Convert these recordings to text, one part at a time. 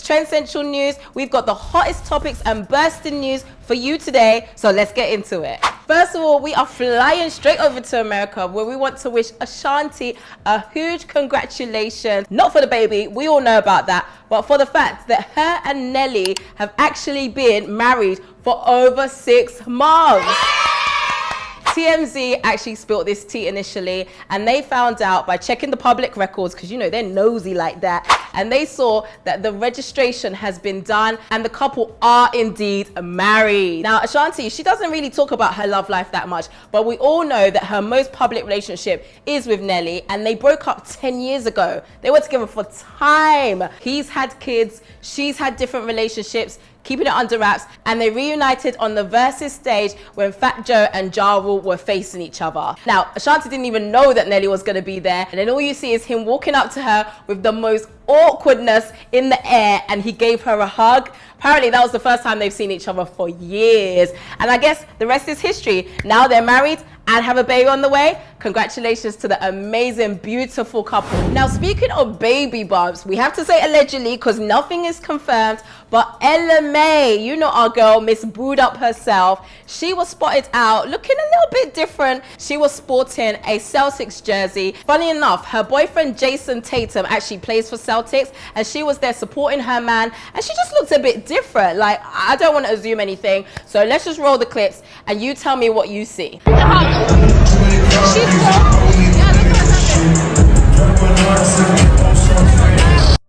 Trend Central News. We've got the hottest topics and bursting news for you today, so let's get into it. First of all, we are flying straight over to America, where we want to wish Ashanti a huge congratulations. Not for the baby, we all know about that, but for the fact that her and Nelly have actually been married for over 6 months. TMZ actually spilled this tea initially, and they found out by checking the public records, because you know they're nosy like that, and they saw that the registration has been done and the couple are indeed married. Now Ashanti, she doesn't really talk about her love life that much, but we all know that her most public relationship is with Nelly, and they broke up 10 years ago. They were together for time. He's had kids, she's had different relationships, keeping it under wraps, and they reunited on the Versus stage when Fat Joe and Ja Rule were facing each other. Now, Ashanti didn't even know that Nelly was gonna be there, and then all you see is him walking up to her with the most awkwardness in the air, and he gave her a hug. Apparently that was the first time they've seen each other for years, and I guess the rest is history. Now they're married and have a baby on the way. Congratulations to the amazing, beautiful couple. Now, speaking of baby bumps, we have to say allegedly because nothing is confirmed, but Ella May, you know our girl, Miss Booed Up herself, she was spotted out looking a little bit different. She was sporting a Celtics jersey. Funny enough, her boyfriend Jason Tatum actually plays for Celtics, and she was there supporting her man, and she just looked a bit different. Like, I don't want to assume anything, so let's just roll the clips and you tell me what you see.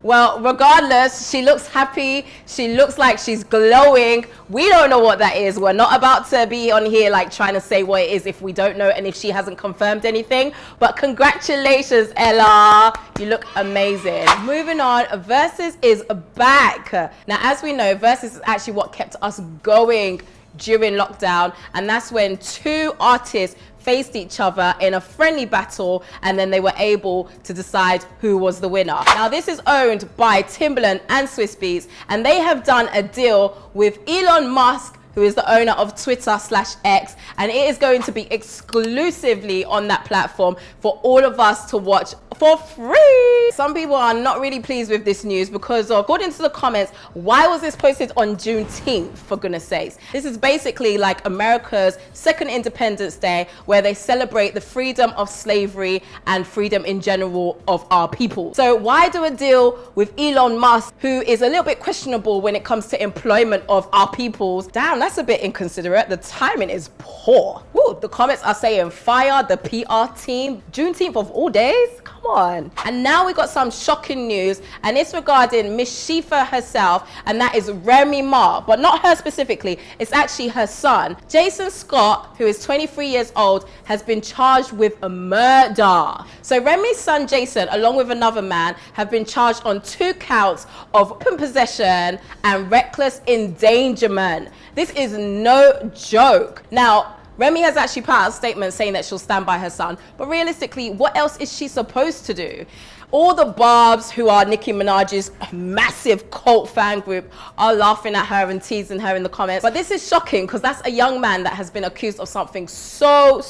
Well, regardless, she looks happy. She looks like she's glowing. We don't know what that is. We're not about to be on here like trying to say what it is if we don't know and if she hasn't confirmed anything. But congratulations, Ella. You look amazing. Moving on, Versus is back. Now, as we know, Versus is actually what kept us going during lockdown, and that's when two artists faced each other in a friendly battle, and then they were able to decide who was the winner. Now, this is owned by Timbaland and Swiss Beats, and they have done a deal with Elon Musk, who is the owner of Twitter/X, and it is going to be exclusively on that platform for all of us to watch for free. Some people are not really pleased with this news because, according to the comments, why was this posted on Juneteenth, for goodness sakes? This is basically like America's second Independence Day, where they celebrate the freedom of slavery and freedom in general of our people. So why do a deal with Elon Musk, who is a little bit questionable when it comes to employment of our peoples? Damn, that's a bit inconsiderate. The timing is poor. Woo, the comments are saying fire the PR team. Juneteenth of all days? Come on. And now we got some shocking news, and it's regarding Miss Shifa herself, and that is Remy Ma, but not her specifically. It's actually her son. Jason Scott, who is 23 years old, has been charged with a murder. So Remy's son Jason, along with another man, have been charged on 2 counts of weapon possession and reckless endangerment. This is no joke. Now, Remy has actually put out a statement saying that she'll stand by her son, but realistically, what else is she supposed to do? All the Barbs, who are Nicki Minaj's massive cult fan group, are laughing at her and teasing her in the comments. But this is shocking because that's a young man that has been accused of something so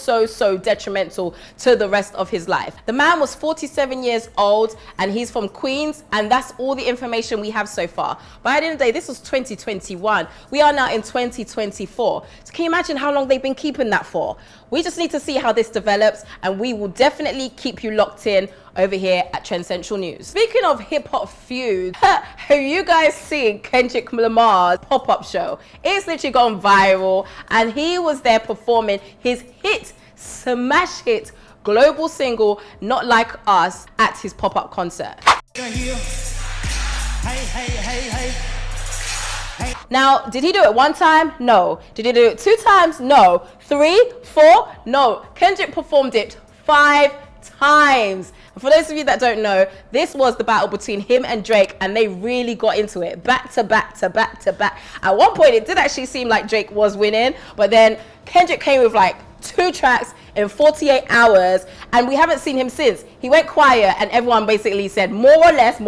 detrimental to the rest of his life. The man was 47 years old and he's from Queens, and that's all the information we have so far. But at the end of the day, this was 2021. We are now in 2024. So can you imagine how long they've been keeping that for? We just need to see how this develops, and we will definitely keep you locked in over here at Trend Central News. Speaking of hip-hop feud, have you guys seen Kendrick Lamar's pop-up show? It's literally gone viral, and he was there performing his smash hit, global single, Not Like Us, at his pop-up concert. Now, did he do it 1 time? No. Did he do it 2 times? No. 3, 4? No. Kendrick performed it 5 times. And for those of you that don't know, this was the battle between him and Drake, and they really got into it back to back to back to back. At one point, it did actually seem like Drake was winning, but then Kendrick came with like 2 tracks in 48 hours, and we haven't seen him since. He went quiet, and everyone basically said more or less,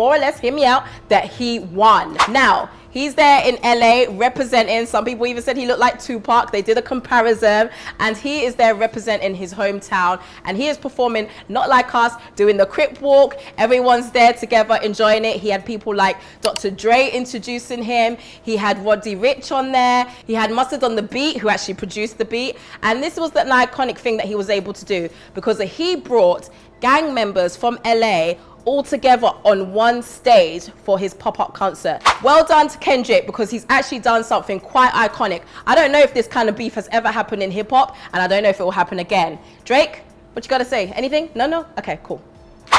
hear me out, that he won. Now, He's there in LA representing. Some people even said he looked like Tupac. They did a comparison, and he is there representing his hometown, and he is performing Not Like Us, doing the Crip Walk. Everyone's there together enjoying it. He had people like Dr. Dre introducing him. He had Roddy Ricch on there. He had Mustard on the beat, who actually produced the beat. And this was an iconic thing that he was able to do, because he brought gang members from LA all together on one stage for his pop-up concert. Well done to Kendrick, because he's actually done something quite iconic. I don't know if this kind of beef has ever happened in hip-hop, and I don't know if it will happen again. Drake, what you gotta say? Anything? No? Okay, cool.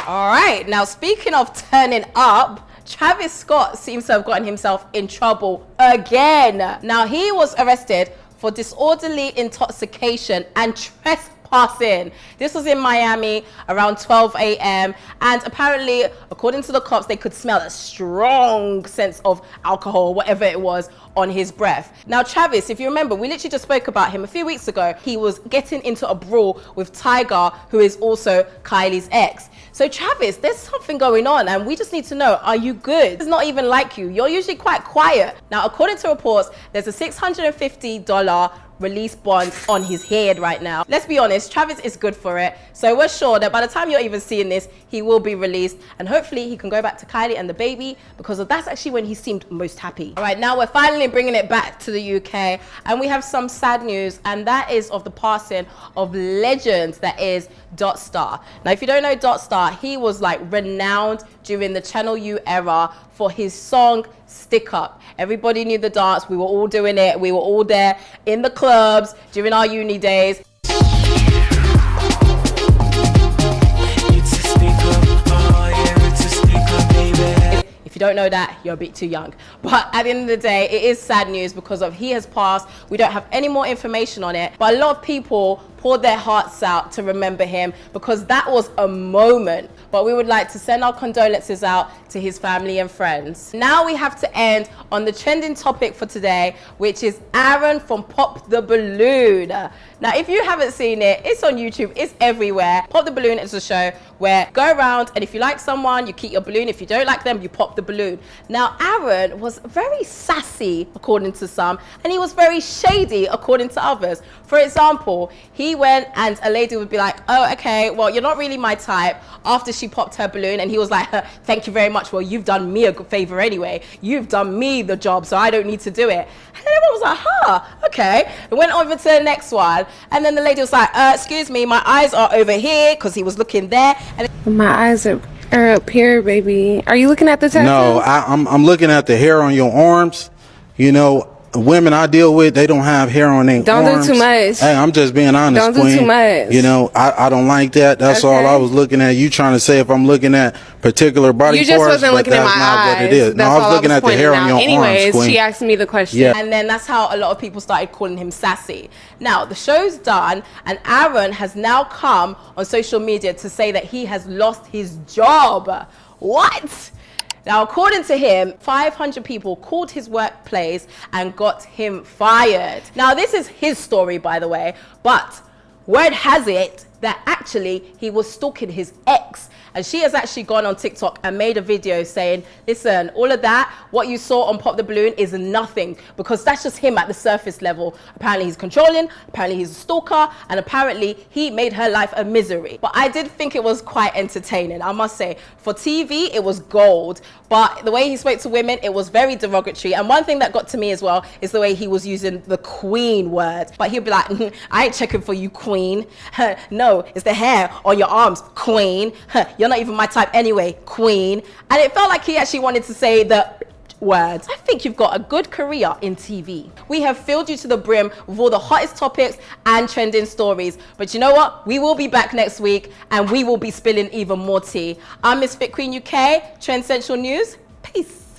All right, now speaking of turning up, Travis Scott seems to have gotten himself in trouble again. Now, he was arrested for disorderly intoxication and trespassing. This was in Miami around 12 a.m. and apparently, according to the cops, they could smell a strong sense of alcohol, whatever it was, on his breath. Now, Travis, if you remember, we literally just spoke about him a few weeks ago. He was getting into a brawl with Tyga, who is also Kylie's ex. So Travis, there's something going on, and we just need to know, are you good? It's not even like you. You're usually quite quiet. Now, according to reports, there's a $650 release bond on his head right now. Let's be honest, Travis is good for it. So we're sure that by the time you're even seeing this, he will be released, and hopefully he can go back to Kylie and the baby, because that's actually when he seemed most happy. All right, now we're finally bringing it back to the UK, and we have some sad news, and that is of the passing of legends that is Dot Star. Now, if you don't know Dot Star, he was like renowned during the Channel U era for his song Stick Up. Everybody knew the dance. We were all doing it. We were all there in the clubs during our uni days. If you don't know that, you're a bit too young. But at the end of the day, it is sad news because of he has passed. We don't have any more information on it, but a lot of people poured their hearts out to remember him, because that was a moment. But we would like to send our condolences out to his family and friends. Now we have to end on the trending topic for today, which is Aaron from Pop the Balloon. Now, if you haven't seen it, it's on YouTube, it's everywhere. Pop the Balloon is a show where you go around, and if you like someone, you keep your balloon. If you don't like them, you pop the balloon. Now, Aaron was very sassy, according to some, and he was very shady, according to others. For example, he went and a lady would be like, oh, okay, well, you're not really my type, after she popped her balloon, and he was like, thank you very much. Well, you've done me a good favor anyway. You've done me the job, so I don't need to do it. And everyone was like, okay. It went over to the next one, and then the lady was like, excuse me, my eyes are over here, because he was looking there. And my eyes are up here, baby. Are you looking at the tattoos? No, I'm looking at the hair on your arms. You know, women I deal with, they don't have hair on their arms. Don't do too much. Hey, I'm just being honest, Don't Queen. do too much. You know, I don't like that. That's all I was looking at. You trying to say if I'm looking at particular body parts, you just wasn't looking at my eyes. What it is. No, I was looking at the hair on your Anyways, arms, Queen. she asked me the question. Yeah. And then that's how a lot of people started calling him sassy. Now, the show's done, and Aaron has now come on social media to say that he has lost his job. What? Now, according to him, 500 people called his workplace and got him fired. Now, this is his story, by the way, but word has it that actually he was stalking his ex. And she has actually gone on TikTok and made a video saying, listen, all of that, what you saw on Pop the Balloon is nothing, because that's just him at the surface level. Apparently he's controlling, apparently he's a stalker, and apparently he made her life a misery. But I did think it was quite entertaining, I must say. For TV, it was gold, but the way he spoke to women, it was very derogatory. And one thing that got to me as well is the way he was using the queen word. But he'd be like, I ain't checking for you, queen. No, it's the hair on your arms, queen. You're not even my type anyway, queen. And it felt like he actually wanted to say the words. I think you've got a good career in TV. We have filled you to the brim with all the hottest topics and trending stories. But you know what? We will be back next week, and we will be spilling even more tea. I'm MsFitQueenUK, Trend Centrl News. Peace.